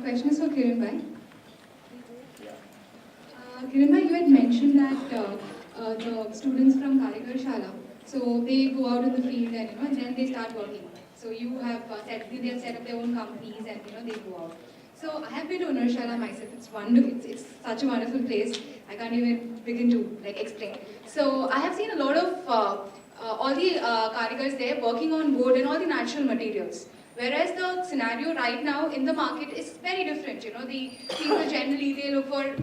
question is for Kiran Bhai. Kiran Bhai, you had mentioned that the students from Karigar Shala, so they go out in the field and and then they start working. So you have they have set up their own companies and they go out. So I have been to Unarshala myself. It's wonderful. It's such a wonderful place. I can't even begin to explain. So I have seen a lot of all the karigars there working on wood and all the natural materials. Whereas the scenario right now in the market is very different. The people generally they look for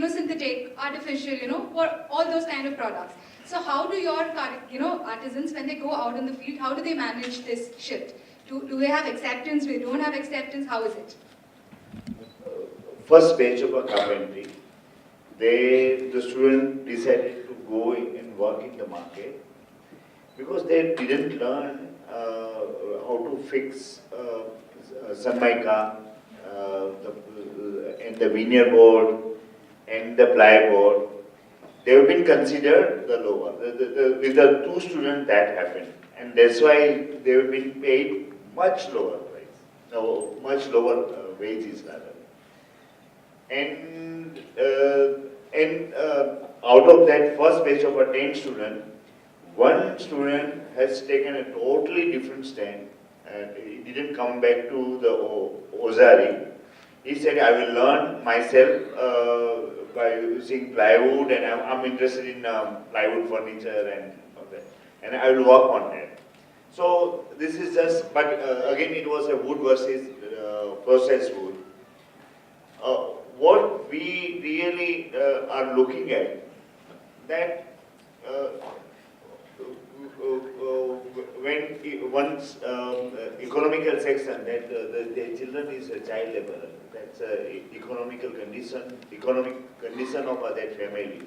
synthetic, artificial, for all those kind of products. So how do your artisans, when they go out in the field, how do they manage this shift? Do they have acceptance? They don't have acceptance? How is it? First batch of a carpentry, the student decided to go and work in the market because they didn't learn how to fix sunmica and the veneer board and the plyboard. They have been considered the lower. With the two students that happened, and that's why they have been paid much lower price, no, much lower wages rather. And out of that first batch of a 10 student, one student has taken a totally different stand and he didn't come back to the Ozari. He said, I will learn myself by using plywood and I'm interested in plywood furniture and all that. And I will work on that. So this is just, but again it was a wood versus processed wood. What we really are looking at, that when one's economical section, that the children is a child laborer, that's economic condition of that family,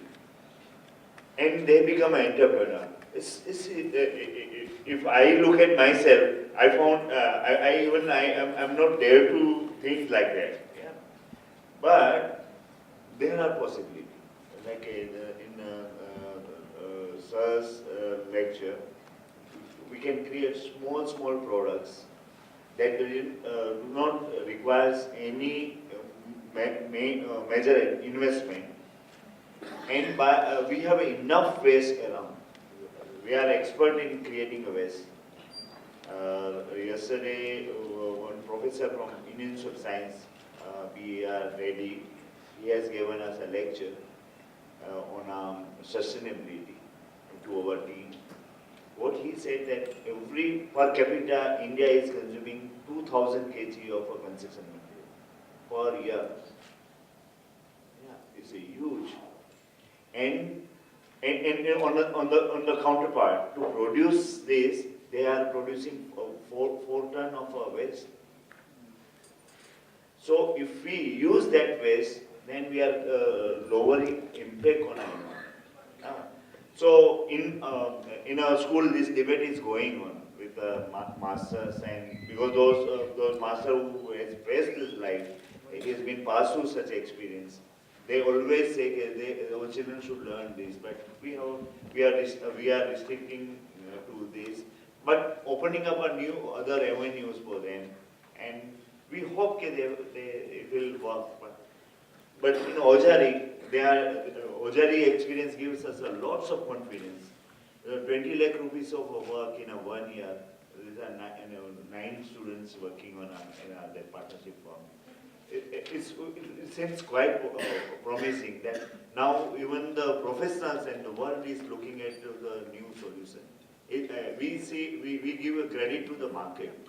and they become an entrepreneur. If I look at myself, I found I'm not there to think like that. But there are possibilities. Like in Sir's lecture, we can create small products that do not require any major investment. And we have enough waste around. We are expert in creating a waste. Yesterday, one professor from Indian Institute of Science, we are ready. He has given us a lecture on sustainability to our team. What he said that every per capita India is consuming 2,000 kg of a construction material per year. Yeah, it's a huge. And on the counterpart, to produce this, they are producing 4 ton of waste. So if we use that waste, then we are lowering impact on our environment. So in our school, this debate is going on with the masters, and because those masters who has faced this life, he has been passed through such experience. They always say our children should learn this, but we are restricting to this, but opening up a new other avenues for them, and we hope that it will work. But in Ozari, Ozari experience gives us lots of confidence. 20 lakh rupees of work in 1 year. There are 9 students working on that partnership firm. It seems quite promising that now even the professionals and the world is looking at the new solution. We give a credit to the market.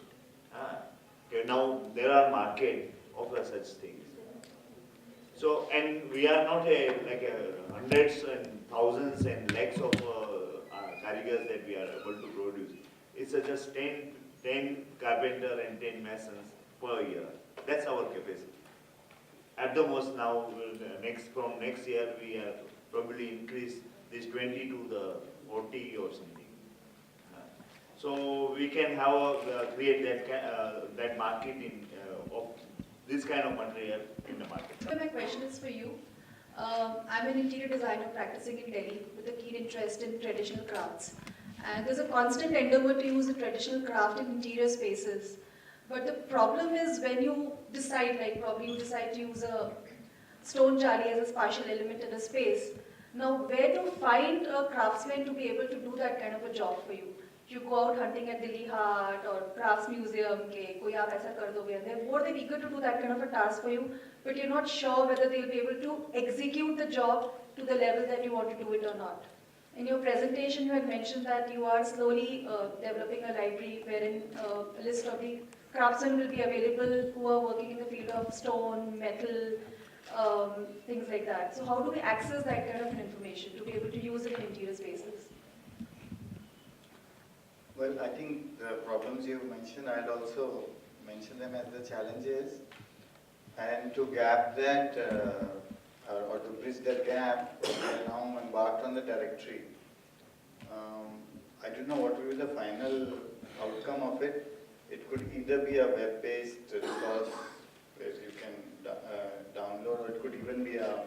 Okay, now there are market of such things. So, and we are not hundreds and thousands and lakhs of karigars that we are able to produce. It's just 10 carpenter and 10 masons per year. That's our capacity. At the most now, from next year, we have probably increase this 20 to the 40 or something. So we can have create that market of this kind of material in the market. So my question is for you. I'm an interior designer practicing in Delhi with a keen interest in traditional crafts. And there's a constant endeavor to use the traditional craft in interior spaces. But the problem is when you decide, like probably you decide to use a stone jari as a spatial element in a space. Now, where to find a craftsman to be able to do that kind of a job for you? You go out hunting at Delhi Haat or Crafts Museum, ke, koi aap aisa kar doge, and they're more than eager to do that kind of a task for you, but you're not sure whether they'll be able to execute the job to the level that you want to do it or not. In your presentation, you had mentioned that you are slowly developing a library wherein a list of the craftsmen will be available who are working in the field of stone, metal, things like that. So how do we access that kind of an information to be able to use it in interior spaces? Well, I think the problems you mentioned, I'd also mention them as the challenges. And to gap that, or to bridge that gap, we are now embarked on the directory. I don't know what will be the final outcome of it. It could either be a web-based resource where you can download, or it could even be a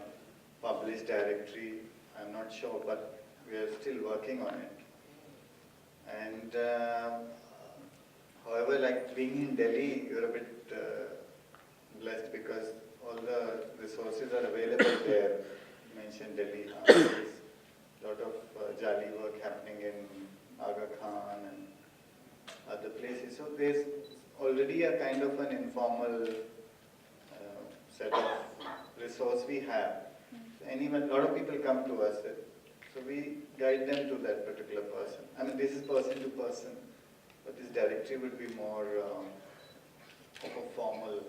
published directory. I'm not sure, but we are still working on it. And however, like being in Delhi, you're a bit blessed because all the resources are available there. You mentioned Delhi, there's a lot of jali work happening in Aga Khan and other places. So there's already a kind of an informal set of resource we have. So a lot of people come to us, so we guide them to that particular person. I mean, this is person to person, but this directory would be more of a formal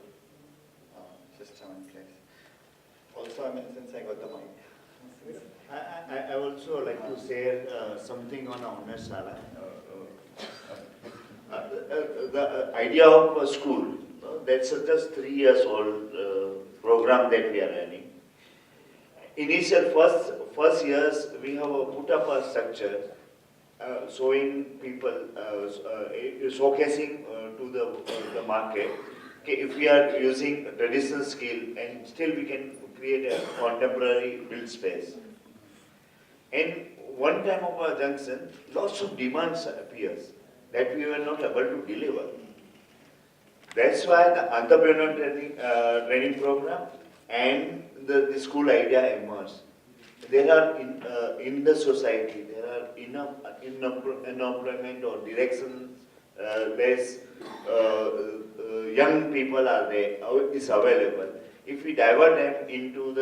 system in place. Also, I mean, since I got the mic. I also like to say something on Ahmedabad. The idea of a school, that's just 3 years old program that we are running. Initial first years, we have put up a structure showing people, showcasing to the market. Okay, if we are using traditional skill and still we can create a contemporary build space. And one time of our junction, lots of demands appears that we were not able to deliver. That's why the entrepreneur training program and the school idea emerged. There are in the society, there are enough unemployment or direction less young people are there, is available. If we divert them into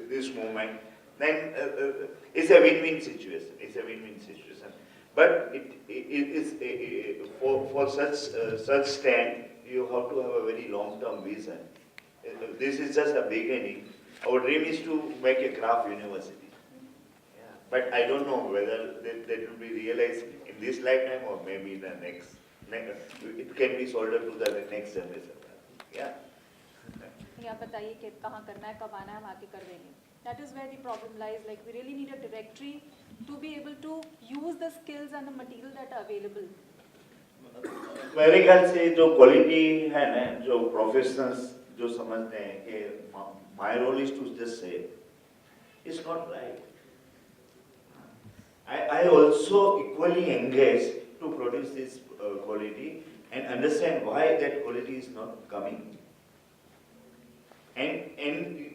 this movement, then it's a win-win situation. It's a win-win situation. But it is for such stand, you have to have a very long-term vision. This is just a beginning. Our dream is to make a craft university. Yeah. But I don't know whether that will be realized in this lifetime or maybe the next. It can be sold to the next generation. Yeah. या बताइए कि कहाँ करना है, कब आना है, हम आके कर देंगे. That is where the problem lies. Like we really need a directory to be able to use the skills and the material that are available. मेरे ख्याल से जो क्वालिटी है ना, जो प्रोफेशनल्स जो समझते हैं कि my role is to just say, it's not right. I also equally engage to produce this quality and understand why that quality is not coming. And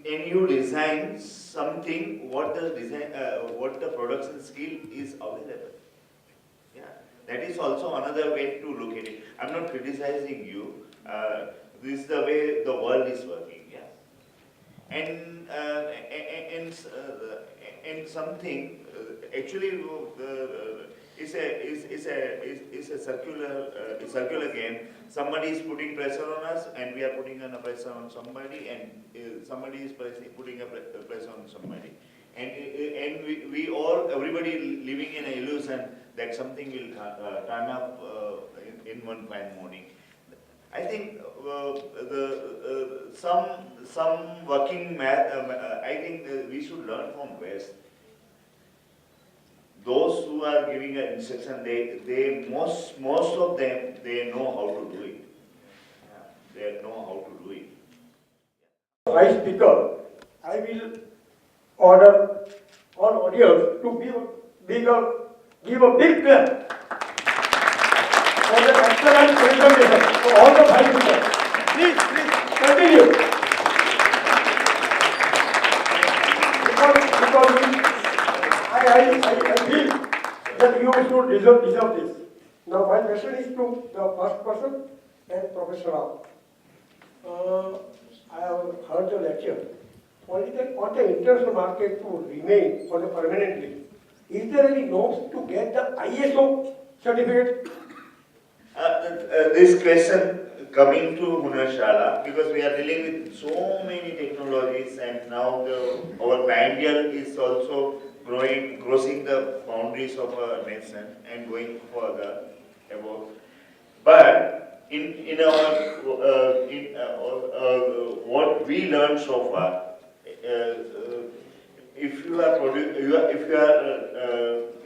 you design something what the production skill is available. Yeah, that is also another way to look at it. I'm not criticizing you. This is the way the world is working. Yeah, and something actually is a circular game. Somebody is putting pressure on us, and we are putting a pressure on somebody, and somebody is putting a pressure on somebody, and everybody living in an illusion that something will turn up in one fine morning. I think some working math. I think we should learn from West. Those who are giving an instruction, most of them, they know how to do it. Yeah, they know how to do it. High speaker, I will order all audience to give a big clap for the excellent presentation. So all the 5 people, please continue. Because I feel that you should deserve this. Now my question is to the first person and Professor Rao. I have heard the lecture. On the international market to remain on the permanently, is there any norms to get the ISO certificate? This question coming to Hunarshala, because we are dealing with so many technologies and now our clientele is also crossing the boundaries of our nation and going further above. But in what we learned so far, if you are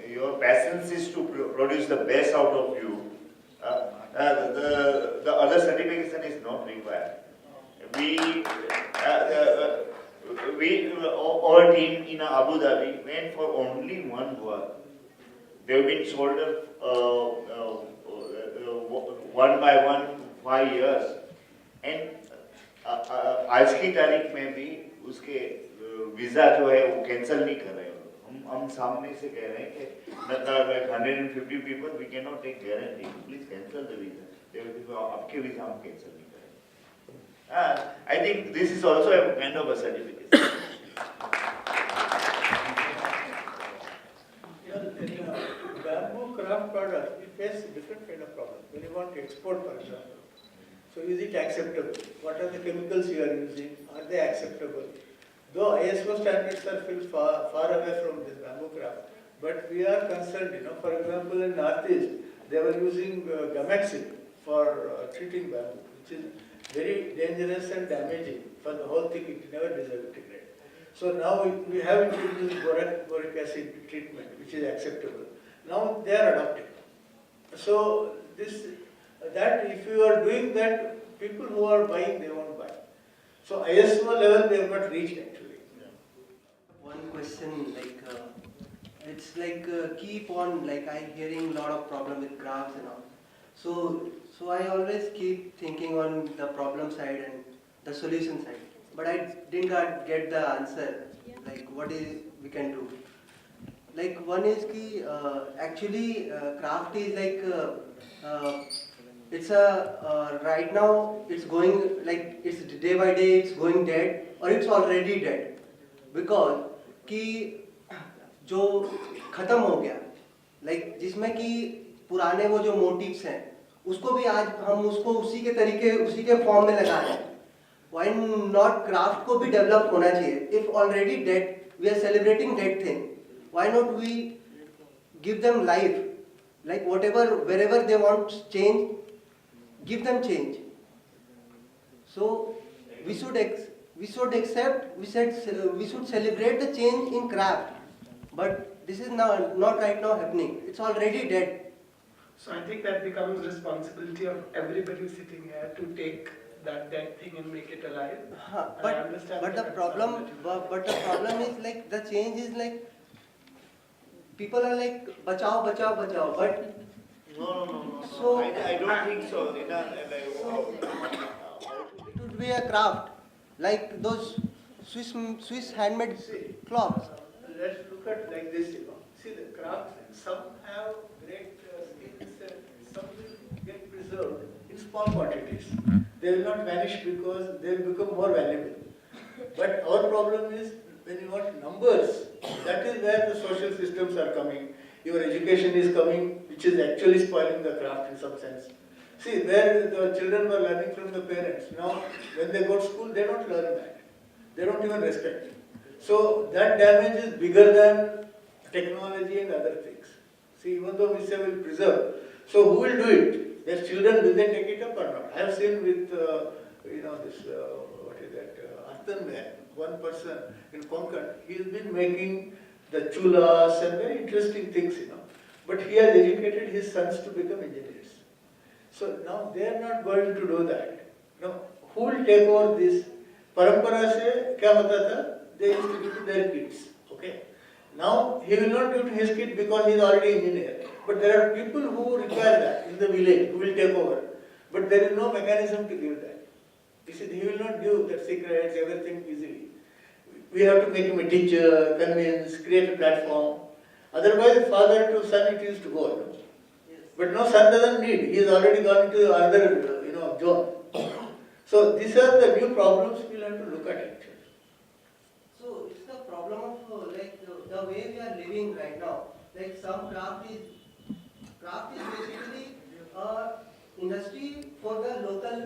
your passion is to produce the best out of you, the other certification is not required. Our team in Abu Dhabi went for only one work. They've been sold one by one 5 years, and आज की तारीख में भी उसके visa जो है वो cancel नहीं कर रहे हैं। हम सामने से कह रहे हैं कि 150 people we cannot take guarantee, please cancel the visa, आपके वीजा हम कैंसिल नहीं करेंगे। I think this is also a kind of a certificate. Bamboo craft products, we face different kind of problems. When you want to export, for example, so is it acceptable? What are the chemicals you are using? Are they acceptable? Though ISO standards are still far away from this bamboo craft, but we are concerned, for example, in Northeast, they were using gamexin for treating bamboo, which is very dangerous and damaging for the whole thing. It never disintegrates. So now we have introduced boric acid treatment, which is acceptable. Now they are adopting. So that if you are doing that, people who are buying, they won't buy. So ISO level they have not reached actually. One question, it's keep on, I hearing lot of problem with crafts and all. So I always keep thinking on the problem side and the solution side. But I didn't get the answer, what is we can do. One is ki, actually craft is it's right now it's going it's day by day it's going dead or it's already dead because कि जो खत्म हो गया जिसमें कि पुराने वो जो मोटिव्स हैं उसको भी आज हम उसको उसी के फॉर्म में लगा रहे हैं। Why not craft को भी डेवलप होना चाहिए? If already dead, we are celebrating dead thing. Why not we give them life? Whatever, wherever they want change, give them change. So we should accept. We should celebrate the change in craft. But this is not right now happening. It's already dead. So I think that becomes responsibility of everybody sitting here to take that dead thing and make it alive. But the problem is the change is people are bachao, but No. So I don't think so. it would be a craft like those Swiss handmade cloths. Let's look at like this, See the crafts, some have great skills and some will get preserved in small quantities. They will not vanish because they will become more valuable. But our problem is when you want numbers, that is where the social systems are coming. Your education is coming, which is actually spoiling the craft in some sense. See, where the children were learning from the parents, now when they go to school, they don't learn that. They don't even respect. So that damage is bigger than technology and other things. See, even though we say we'll preserve, so who will do it? Their children, will they take it up or not? I have seen with, this, earthenware, one person in Konkan, he has been making the chulas and very interesting things, But he has educated his sons to become engineers. So now they are not going to do that. Now, who will take over this? Paramparaa se kya hota tha? They used to give to their kids. Okay. Now he will not give to his kid because he is already engineer. But there are people who require that in the village who will take over. But there is no mechanism to give that. You see, he will not give the secrets, everything easily. We have to make him a teacher, convince, create a platform. Otherwise, father to son it used to go. You know? But no, son doesn't need. He has already gone into another, zone. So these are the new problems we'll have to look at it. So it's the problem of the way we are living right now. Like some craft is basically industry for the local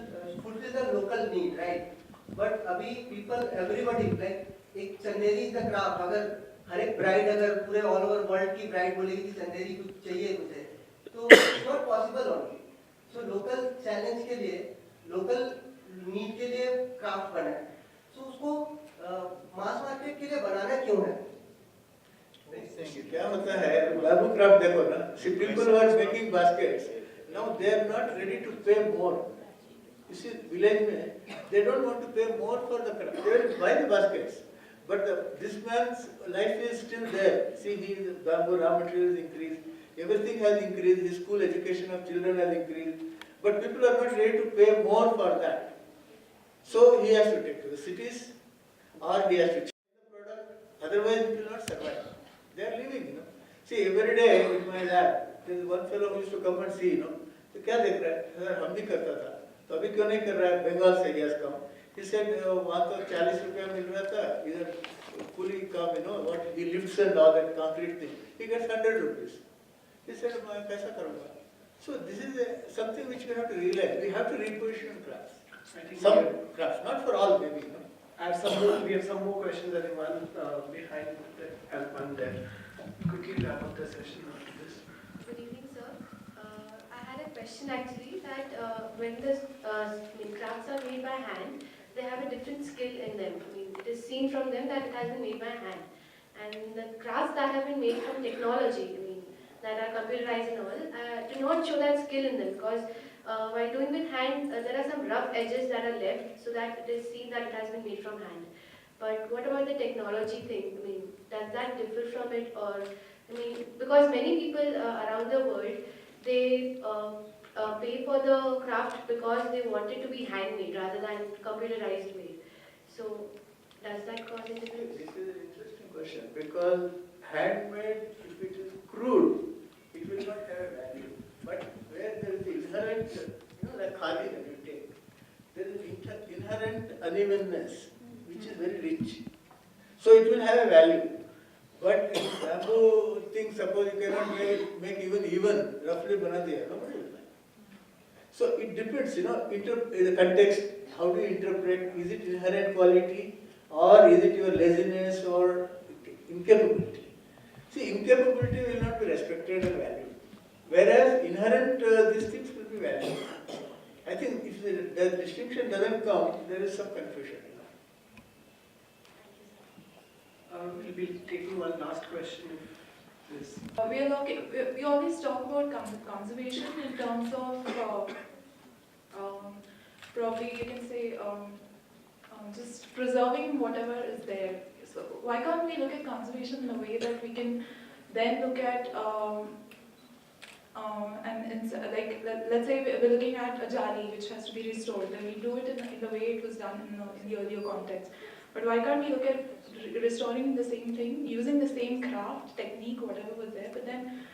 fulfill the local need, right? But अभी people everybody like एक Chanderi is the craft. अगर हर एक bride अगर पूरे all over world की bride बोलेगी कि चंदेरी कुछ चाहिए कुछ है, तो it's not possible only. So local challenge के लिए local need के लिए craft बना है. So उसको मास मार्केट के लिए बनाना क्यों है? क्या होता है बैम्बू क्राफ्ट देखो ना, see people who are making baskets now they are not ready to pay more. You see village में they don't want to pay more for the craft, they will buy the baskets, but this man's life is still there. See, his bamboo raw materials increased, everything has increased, his school education of children has increased, but people are not ready to pay more for that. So he has to take to the cities or he has to change the product, otherwise it will not survive. They are living, See, every day in my lab, there is one fellow who used to come and see, तो क्या देख रहा है? Sir हम भी करता था, तो अभी क्यों नहीं कर रहा है? बंगाल से he has come. He said वहाँ तो 40 रुपया मिल रहा था, इधर fully come, what he lifts and all that concrete thing. He gets 100 rupees. He said मैं कैसा करूँगा? So this is something which we have to realize. We have to reposition crafts. Some crafts, not for all maybe, I have some more, we have some more questions, I think one behind and one there. Quickly wrap up the session after this. Good evening, sir. I had a question actually that when the crafts are made by hand, they have a different skill in them. I mean, it is seen from them that it has been made by hand. And the crafts that have been made from technology, that are computerized and all, do not show that skill in them because while doing with hand, there are some rough edges that are left so that it is seen that it has been made from hand. But what about the technology thing? Does that differ from it? Or, because many people around the world, they pay for the craft because they want it to be handmade rather than computerized made. So, does that cause a difference? This is an interesting question because handmade, if it is crude, it will not have a value. But where there is inherent, like khadi that you take, there is inherent unevenness, which is very rich. So it will have a value. But bamboo thing, suppose you cannot make even roughly bana diya, nobody will buy. So it depends, the context, how do you interpret, is it inherent quality or is it your laziness or incapability? See, incapability will not be respected and valued. Whereas inherent, these things will be valued. I think if the distinction doesn't come, there is some confusion. We'll be taking one last question. Please. We always talk about conservation in terms of probably you can say just preserving whatever is there. So why can't we look at conservation in a way that we can then look at let's say we're looking at a jali which has to be restored, then we do it in the way it was done in the earlier context. But why can't we look at restoring the same thing, using the same craft, technique, whatever was there, but then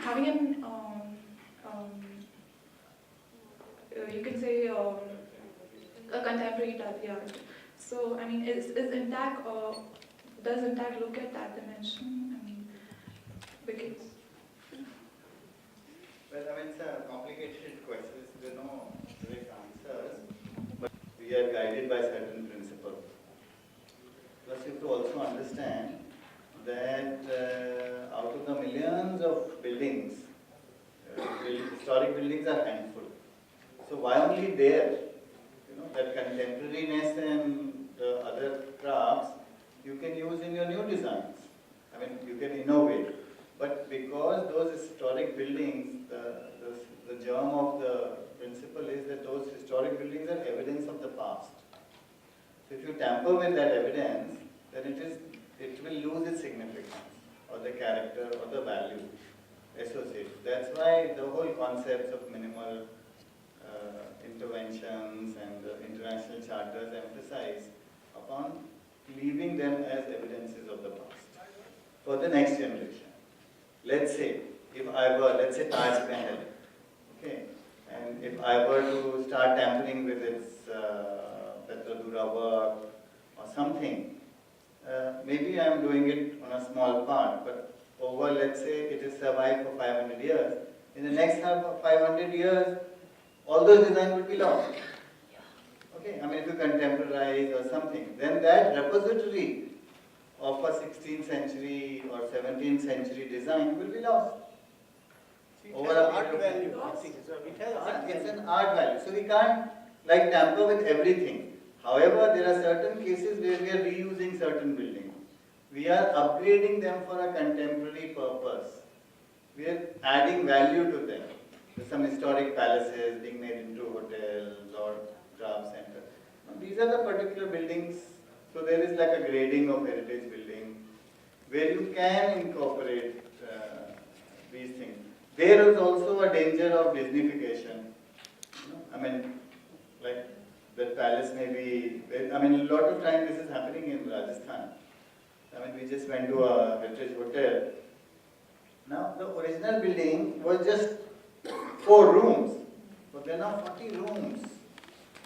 having an, you can say, a contemporary art. So, is intact, does intact look at that dimension? Because... Well, it's a complicated question, there are no direct answers, but we are guided by certain principles. Plus, you have to also understand that out of the millions of buildings, historic buildings are handful. So why only there? That contemporariness and the other crafts you can use in your new designs. You can innovate. But because those historic buildings, the germ of the principle is that those historic buildings are evidence of the past. So if you tamper with that evidence, then it will lose its significance, or the character, or the value associated. That's why the whole concepts of minimal interventions and the international charters emphasize upon leaving them as evidences of the past for the next generation. Let's say, if I were, let's say Taj Mahal, okay, and if I were to start tampering with its Petrodura work or something, maybe I am doing it on a small part, but over, let's say, it has survived for 500 years. In the next 500 years, all those designs will be lost. Okay, I mean, if you contemporize or something, then that repository of a 16th century or 17th century design will be lost. It has art value, I think. It has art value. It's an art value. So we can't like tamper with everything. However, there are certain cases where we are reusing certain buildings. We are upgrading them for a contemporary purpose. We are adding value to them. There's some historic palaces being made into hotels or craft centers. These are the particular buildings. So there is like a grading of heritage building where you can incorporate these things. There is also a danger of Disneyfication. I mean, like the palace may be, I mean, a lot of time this is happening in Rajasthan. I mean, we just went to a heritage hotel. Now, the original building was just 4 rooms, but there are now 40 rooms.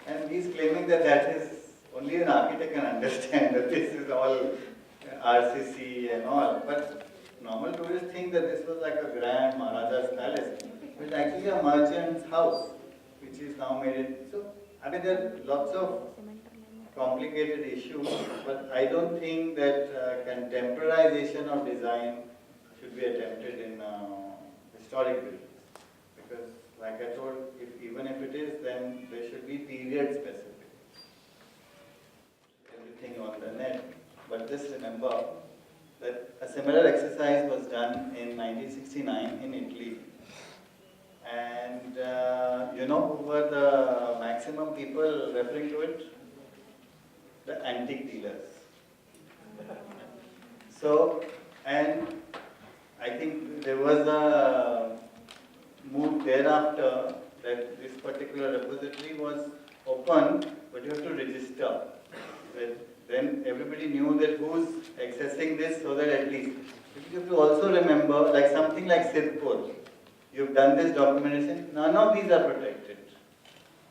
And he's claiming that that is only an architect can understand that this is all RCC and all. But normal tourists think that this was like a grand Maharaja's palace. It's actually a merchant's house, which is now made it. So, I mean, there are lots of complicated issues, but I don't think that contemporization of design should be attempted in historic buildings. Because, like I told, even if it is, then there should be period specific. Everything on the net. But just remember that a similar exercise was done in 1969 in Italy. And you know who were the maximum people referring to it? The antique dealers. So, and I think there was a move thereafter that this particular repository was open, but you have to register. Then everybody knew that who's accessing this, so that at least. You have to also remember, like something like Sidhpur. You've done this documentation, none of these are protected.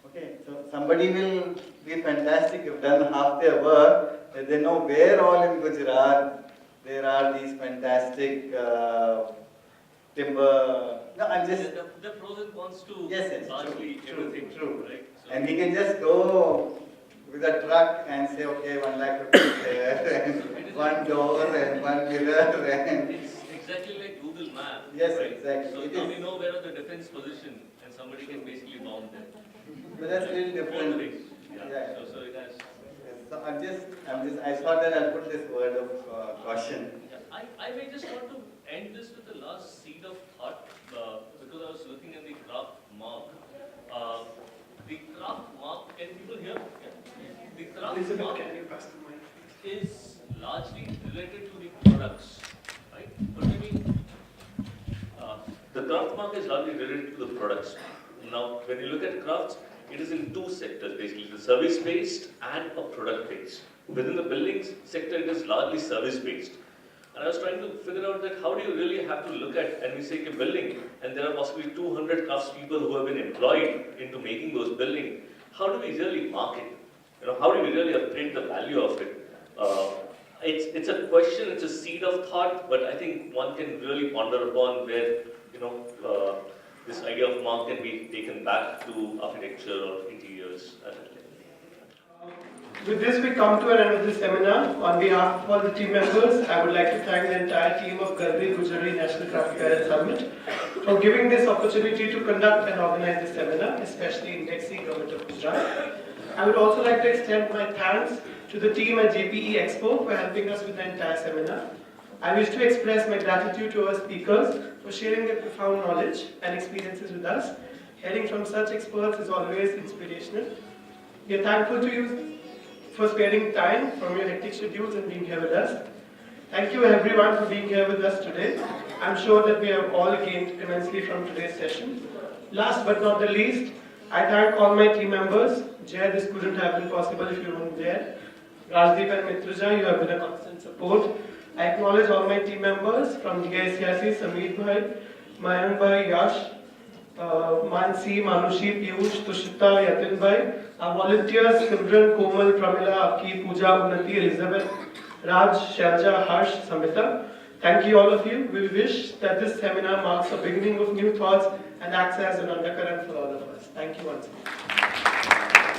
Okay, so somebody will be fantastic, you've done half their work, that they know where all in Gujarat there are these fantastic timber. No, I'm just. The pros and cons to yes, largely everything. True. Right? So and he can just go with a truck and say, okay, 1 lakh rupees there, and 1 door and 1 mirror. And it's exactly like Google Maps. Yes, right? exactly. So now we know where are the defense position, and somebody can basically bomb them. But that's really different. Yeah. So it has. So I thought that I'll put this word of caution. Yeah. I may just want to end this with the last seed of thought, because I was looking at the craft mark. The craft mark, can people hear? Yeah. The craft Elizabeth, mark can you pass the mic, please? is largely related to the products, right? What do you mean? The craft mark is largely related to the products. Now, when you look at crafts, it is in 2 sectors basically, the service-based and a product-based. Within the buildings sector, it is largely service-based. And I was trying to figure out that how do you really have to look at, and we say a building, and there are possibly 200 craftspeople who have been employed into making those buildings. How do we really market? How do we really upgrade the value of it? It's a question, it's a seed of thought, but I think one can really ponder upon where, this idea of mark can be taken back to architecture or interiors. With this, we come to an end of this seminar. On behalf of all the team members, I would like to thank the entire team of Garvi Gurjari National Craft Fair and Summit for giving this opportunity to conduct and organize this seminar, especially in Dexy, Government of Gujarat. I would also like to extend my thanks to the team at JPE Expo for helping us with the entire seminar. I wish to express my gratitude to our speakers for sharing their profound knowledge and experiences with us. Hearing from such experts is always inspirational. We are thankful to you for sparing time from your hectic schedules and being here with us. Thank you everyone for being here with us today. I'm sure that we have all gained immensely from today's session. Last but not the least, I thank all my team members. Jay, this couldn't have been possible if you weren't there. Rajdeep and Mitruja, you have been a constant support. I acknowledge all my team members from DICRC, Sameer Bhai, Mayank Bhai, Yash, Mansi, Manushi, Piyush, Tushita, Yatin Bhai, our volunteers, Simran, Komal, Pramila, Aki, Pooja, Unnati, Elizabeth, Raj, Sharja, Harsh, Samita. Thank you all of you. We wish that this seminar marks a beginning of new thoughts and acts as an undercurrent for all of us. Thank you once again.